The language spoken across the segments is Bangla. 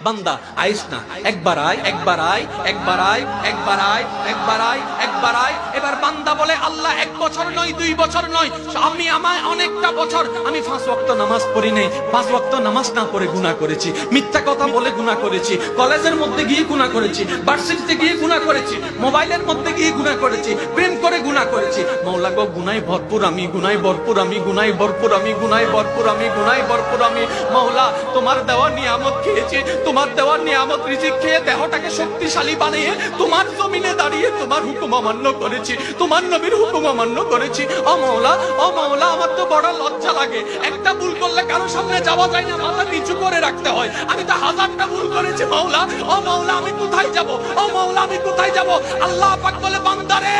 বান্দা আইস না, একবার আয়, একবার আয়, একবার আয়, একবার আয়, একবার আয়, একবার আয়। এবার বান্দা বলে, আল্লাহ 1 বছর নয়, 2 বছর নয়, আমি আমায় অনেকটা বছর আমি 5 ওয়াক্ত নামাজ পড়ি নাই, 5 ওয়াক্ত নামাজ না পড়ে গুনাহ করেছি, মিথ্যা কথা বলে গুনাহ করেছি, কলেজের মধ্যে গিয়ে গুনাহ করেছি, ভার্সিটিতে গিয়ে গুনাহ করেছি, মোবাইলের মধ্যে গিয়ে গুনাহ করেছি, প্রেম করে গুনাহ করেছি। মাওলা গো, গুনাহে ভরপুর আমি, গুনাহে ভরপুর আমি, গুনাহে ভরপুর আমি, গুনাহে ভরপুর আমি, গুনাহে ভরপুর আমি। মাওলা, তোমার দেওয়া নিয়ামত খেয়েছি, তোমার দেওয়া নিয়ামত রিজিক খেয়ে দেহটাকে শক্তিশালী বানিয়ে তোমার জমিনে দাঁড়িয়ে তোমার হুকুম অমান্য করেছি, তোমার নবীর হুকুম অমান্য করেছি। ও মাওলা, ও মাওলা, আমার তো বড় লজ্জা লাগে, একটা ভুল করলে কারো সামনে যাওয়া যায় না, মাথা নিচু করে রাখতে হয়। আমি তো 1000টা ভুল করেছি মাওলা। ও মাওলা, আমি কোথায় যাব? ও মাওলা, আমি কোথায় যাব? আল্লাহ পাক বলে, বান্দারে,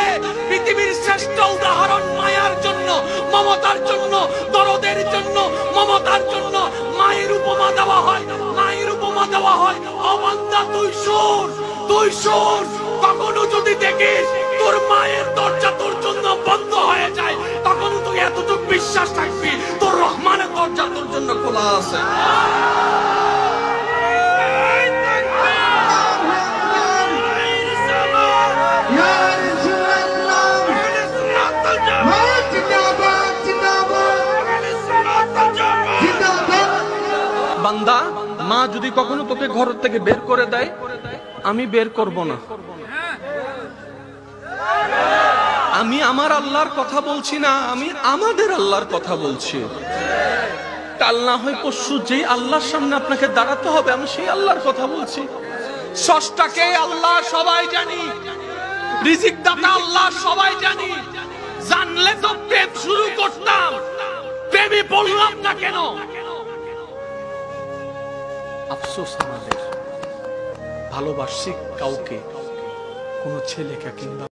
পৃথিবীর শ্রেষ্ঠ উদাহরণ মায়ার জন্য, মমতার জন্য, দরদের জন্য, মমতার জন্য মায়ের উপমা দেওয়া হয়, মায়ের উপমা দেওয়া হয়। ও বান্দা, তুই শোন, তুই শোন, কখনো যদি দেখিস তোর মায়ের দরজা তোর জন্য বন্ধ হয়ে যায়, তখন তুই এতটুকু বিশ্বাস থাকবি তোর রহমানের দরজা তোর জন্য খোলা আছে। বান্দা, মা যদি কখনো তোকে ঘর থেকে বের করে দেয়, আমি বের করব না। আমি আমার আল্লাহর কথা বলছি না, আমি আমাদের আল্লাহর কথা বলছি। কাল না হয় পরশু যেই আল্লাহর সামনে আপনাকে দাঁড়াতে হবে, আমি সেই আল্লাহর কথা বলছি। স্রষ্টাকে আল্লাহ সবাই জানি, রিজিক দাতা আল্লাহ সবাই জানি, জানলে তো প্রেম শুরু করতাম, প্রেমে বললাম না কেন? আফসোস আমাদের, ভালোবাসি কাউকে, কোন ছেলেকে কিংবা